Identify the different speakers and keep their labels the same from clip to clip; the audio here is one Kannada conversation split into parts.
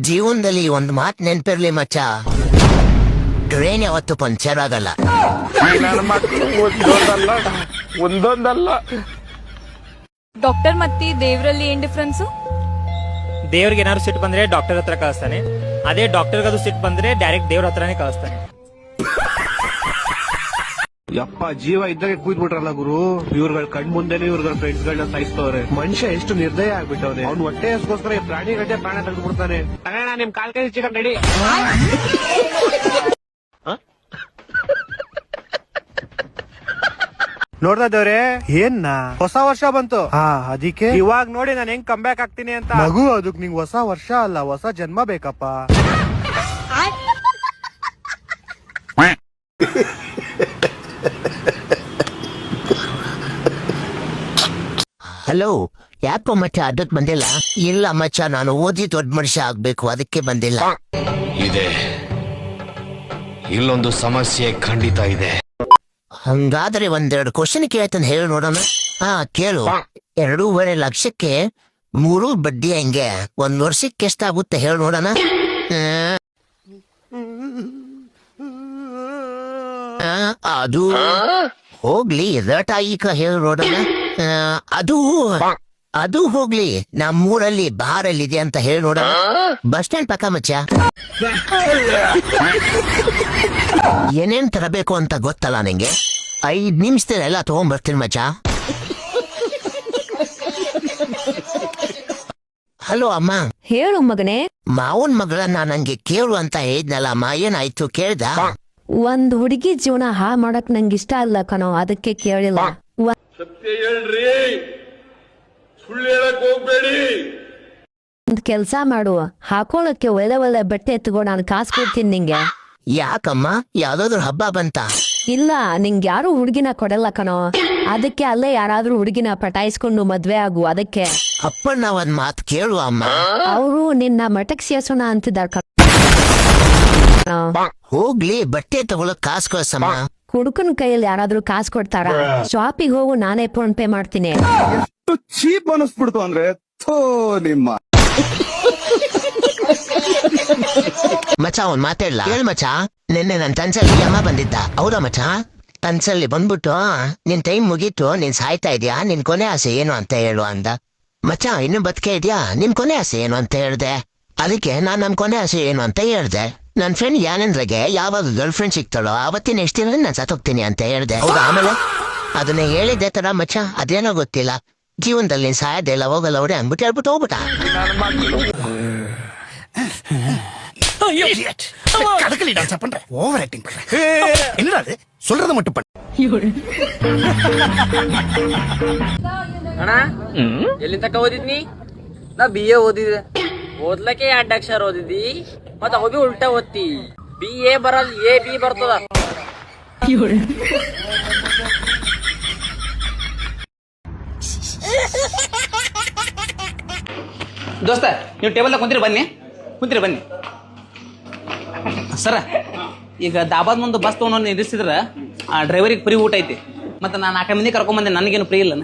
Speaker 1: ಜೀವನದಲ್ಲಿ ಒಂದು ಮಾತು ನೆನ್ಪಿರ್ಲಿ ಮಚ್ಚ, ಟ್ರೈನ್ ಯಾವತ್ತು ಪಂಚರ್ ಆಗಲ್ಲ.
Speaker 2: ನನ್ನ ಮಕ್ಕಳು ಒಂದೊಂದಲ್ಲ.
Speaker 3: ಡಾಕ್ಟರ್ ಮತ್ತೆ ದೇವರಲ್ಲಿ ಏನ್ ಡಿಫ್ರೆನ್ಸ್?
Speaker 4: ದೇವ್ರಿಗೆ ಏನಾದ್ರು ಸಿಟ್ಟು ಬಂದ್ರೆ ಡಾಕ್ಟರ್ ಹತ್ರ ಕಳಿಸ್ತಾನೆ, ಅದೇ ಡಾಕ್ಟರ್ಗೆ ಅದು ಸಿಟ್ಟು ಬಂದ್ರೆ ಡೈರೆಕ್ಟ್ ದೇವ್ರ ಹತ್ರನೇ ಕಳಿಸ್ತಾನೆ.
Speaker 5: ಯಪ್ಪ, ಜೀವ ಇದ್ದಾಗ ಕೂತ್ಬಿಟ್ರಲ್ಲ ಗುರು. ಇವ್ರಗಳ ಕಣ್ ಮುಂದೆನೆ ಇವ್ರಗಳ ಫ್ರೆಂಡ್ಸ್ ಗಳನ್ನ ಸಾಯಿಸ್ತವ್ರೆ. ಮನುಷ್ಯ ಎಷ್ಟು ನಿರ್ದಯ ಆಗ್ಬಿಟ್ಟವ್ರೆ. ಅವ್ನು ಹೊಟ್ಟೆ ಹಸ್ಗೋಸ್ಕರ ಈ ಪ್ರಾಣಿ ಗಡ್ಡೆ ಪ್ರಾಣ ತೆಗೆದುಬಿಡ್ತಾನೆ. ತಗೋಣ ನಿಮ್ ಕಾಲ್ ಕೈ ಚಿಕನ್ ರೆಡಿ.
Speaker 6: ನೋಡ್ದವ್ರೆ ಏನ್ನ ಹೊಸ ವರ್ಷ ಬಂತು. ಅದಕ್ಕೆ ಇವಾಗ ನೋಡಿ ನಾನು ಹೆಂಗ್ ಕಮ್ ಬ್ಯಾಕ್ ಆಗ್ತೀನಿ ಅಂತ. ಮಗು, ಅದಕ್ ನಿಂಗ್ ಹೊಸ ವರ್ಷ ಅಲ್ಲ, ಹೊಸ ಜನ್ಮ ಬೇಕಪ್ಪ.
Speaker 1: ಹಲೋ, ಯಾಕೋ ಮಚ್ಚ ಅದಕ್ ಬಂದಿಲ್ಲ? ಇಲ್ಲ ಮಚ್ಚ, ನಾನು ಓದಿ ದೊಡ್ಡ ಮನುಷ್ಯ ಆಗ್ಬೇಕು, ಅದಕ್ಕೆ ಬಂದಿಲ್ಲ.
Speaker 7: ಇದೆ, ಇಲ್ಲೊಂದು ಸಮಸ್ಯೆ ಖಂಡಿತ ಇದೆ.
Speaker 1: ಹಂಗಾದ್ರೆ ಒಂದೆರಡು ಕ್ವಶನ್ ಕೇಳ್ತಾನೆ, ಹೇಳಿ ನೋಡೋಣ. ಕೇಳು. 2.5 ಲಕ್ಷಕ್ಕೆ 3 ಬಡ್ಡಿ ಹೆಂಗೆ? 1 ವರ್ಷಕ್ಕೆ ಎಷ್ಟಾಗುತ್ತೆ ಹೇಳಿ ನೋಡೋಣ. ಅದು ಹೋಗ್ಲಿ, ರಟಾಯಿಕ ಹೇಳಿ ನೋಡೋಣ. ಅದು ಹೋಗ್ಲಿ, ನಮ್ಮೂರಲ್ಲಿ ಬಾರಲ್ಲಿದೆ ಅಂತ ಹೇಳಿ ನೋಡೋಣ. ಬಸ್ ಸ್ಟ್ಯಾಂಡ್ ಪಕ್ಕ ಮಚ್ಚ. ಏನೇನ್ ತರಬೇಕು ಅಂತ ಗೊತ್ತಲ್ಲ ನಿಂಗೆ? 5 ನಿಮಿಷದಲ್ಲೆಲ್ಲ ತಗೊಂಡ್ಬರ್ತೀನಿ ಮಚ್ಚ. ಹಲೋ ಅಮ್ಮ.
Speaker 8: ಹೇಳು ಮಗನೇ.
Speaker 1: ಮಾವನ್ ಮಗಳನ್ನ ನಂಗೆ ಕೇಳು ಅಂತ ಹೇಳಿದ್ನಲ್ಲ ಅಮ್ಮ, ಏನಾಯ್ತು ಕೇಳ್ದ?
Speaker 8: ಒಂದ್ ಹುಡುಗಿ ಜೀವನ ಹಾಳು ಮಾಡಕ್ ನಂಗೆ ಇಷ್ಟ ಅಲ್ಲ ಕಣೋ, ಅದಕ್ಕೆ ಕೇಳಿಲ್ಲ.
Speaker 2: ಸತ್ಯ ಹೇಳ್ರಿ, ಸುಳ್ಳು ಹೇಳಕ್ ಹೋಗ್ಬೇಡಿ.
Speaker 8: ಒಂದ್ ಕೆಲ್ಸ ಮಾಡು, ಹಾಕೊಳಕ್ಕೆ ಒಳ್ಳೆ ಒಳ್ಳೆ ಬಟ್ಟೆ ಎತ್ಕೋ, ನಾನು ಕಾಸು ಕೊಡ್ತೀನಿ ನಿಂಗೆ.
Speaker 1: ಯಾಕಮ್ಮ, ಯಾವ್ದಾದ್ರು ಹಬ್ಬ ಬಂತ?
Speaker 8: ಇಲ್ಲ, ನಿಂಗೆ ಯಾರು ಹುಡುಗಿನ ಕೊಡಲ್ಲ ಕಣೋ, ಅದಕ್ಕೆ ಅಲ್ಲೇ ಯಾರಾದ್ರೂ ಹುಡುಗಿನ ಪಟಾಯಿಸ್ಕೊಂಡು ಮದ್ವೆ ಆಗು. ಅದಕ್ಕೆ
Speaker 1: ಅಪ್ಪಣ್ಣ ಒಂದ್ ಮಾತು ಕೇಳು ಅಮ್ಮ.
Speaker 8: ಅವರು ನಿನ್ನ ಮಠಕ್ ಸೇರ್ಸೋಣ ಅಂತಿದಾರ ಕಣೋ.
Speaker 1: ಹೋಗ್ಲಿ, ಬಟ್ಟೆ ತಗೊಳಕ್ ಕಾಸು ಕಳ್ಸಮ್ಮ.
Speaker 8: ಹುಡುಕನ್ ಕೈಯಲ್ಲಿ ಯಾರಾದ್ರೂ ಕಾಸು ಕೊಡ್ತಾರ? ಶಾಪಿಗೆ ಹೋಗು, ನಾನೇ ಫೋನ್ ಪೇ ಮಾಡ್ತೀನಿ.
Speaker 5: ಎಷ್ಟು ಚೀಪ್ ಅನಿಸ್ಬಿಡ್ತು ಅಂದ್ರೆ ನಿಮ್ಮ
Speaker 1: ಮಚ್ಚ ಒಂದ್ ಮಾತಾಡ್ಲಾ? ಹೇಳ್ ಮಚ್ಚ, ನಿನ್ನೆ ನನ್ ತನ್ಸಲ್ಲಿ ಅಮ್ಮ ಬಂದಿದ್ದ. ಹೌದಾ ಮಚ್ಚ? ತನ್ಸಲ್ಲಿ ಬಂದ್ಬಿಟ್ಟು, ನಿನ್ ಟೈಮ್ ಮುಗೀತು, ನೀನ್ ಸಾಯ್ತಾ ಇದ್ಯಾ, ನಿನ್ ಕೊನೆ ಆಸೆ ಏನು ಅಂತ ಹೇಳು ಅಂದ. ಮಚ್ಚ, ಇನ್ನು ಬದುಕೆ ಇದ್ಯಾ, ನಿನ್ ಕೊನೆ ಆಸೆ ಏನು ಅಂತ ಹೇಳ್ದೆ. ಅದಕ್ಕೆ ನಾನ್ ನಮ್ ಕೊನೆ ಆಸೆ ಏನು ಅಂತ ಹೇಳ್ದೆ. ನನ್ ಫ್ರೆಂಡ್ ಯಾನೆಂದ್ರಗೆ ಯಾವಾಗ ಗರ್ಲ್ ಫ್ರೆಂಡ್ ಸಿಗ್ತಾಳೋ ಅವತ್ತಿನ ಎಷ್ಟು ದಿನ ನಾನ್ ಸತ್ತೋಗ್ತೀನಿ ಅಂತ ಹೇಳ್ದೆ. ಹೌದಾ? ಆಮೇಲೆ ಅದನ್ನ ಹೇಳಿದ್ದೆ ತರ ಮಚ್ಚ, ಅದೇನೋ ಗೊತ್ತಿಲ್ಲ, ಜೀವನದಲ್ಲಿ ನೀನ್ ಸಾಯದೆ ಇಲ್ಲ, ಹೋಗಲ್ಲ ಅವ್ರೆ ಅಂದ್ಬಿಟ್ಟು ಹೇಳ್ಬಿಟ್ಟು ಹೋಗ್ಬಿಟ್ಟ.
Speaker 6: ಓವರ್ ಆಕ್ಟಿಂಗ್ என்னடா அது? சொல்றத மட்டும் பண்ணு.
Speaker 9: ಅಣ್ಣ, ಎಲ್ಲಿ ತಕ ಓದಿದ್ನಿ? ನಾ BA ಓದಿದೆ. ಓದ್ಲಕ್ಕೆ 2 ಅಕ್ಷರ ಓದಿದ್ದಿ, ಮತ್ತ ಹೋಗಿ ಉಲ್ಟಾ ಓದ್ತಿ. BA ಬರಲ್, AB ಬರ್ತದ.
Speaker 10: ದೋಸ್ತ, ನೀವು ಟೇಬಲ್ ಕುಂತಿರಿ, ಬನ್ನಿ ಸರ. ಈಗ ದಾಬಾದ್ ಮುಂದೆ ಬಸ್ ತೊಗೊಂಡು ನಿಲ್ಲಿಸಿದ್ರ ಆ ಡ್ರೈವರಿಗೆ ಫ್ರೀ ಊಟ ಐತಿ. ಮತ್ತೆ ನಾನು 4 ಮಂದಿ ಕರ್ಕೊಂಬಂದೆ, ನನಗೇನು ಫ್ರೀ ಇಲ್ಲ.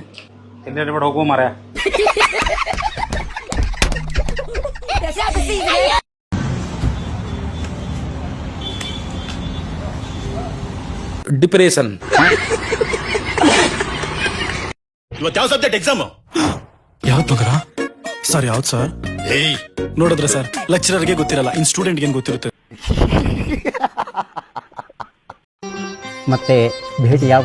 Speaker 4: ಹೋಗು ಮಾರ.
Speaker 2: ಡಿಪ್ರೆಷನ್.
Speaker 6: ಇವತ್ತು ಯಾವ ಸಬ್ಜೆಕ್ಟ್ ಎಕ್ಸಾಮ್? ಯಾವ್ದು ಮಗರ? ಸರ್ ಯಾವ್ದು ಸರ್? ನೋಡಿದ್ರೆ ಸರ್, ಲೆಕ್ಚರರ್ಗೆ ಗೊತ್ತಿರಲ್ಲ, ಇನ್ ಸ್ಟೂಡೆಂಟ್ಗೆ ಏನ್ ಗೊತ್ತಿರುತ್ತೆ?
Speaker 11: ಮತ್ತೆ ಭೇಟಿ ಯಾವ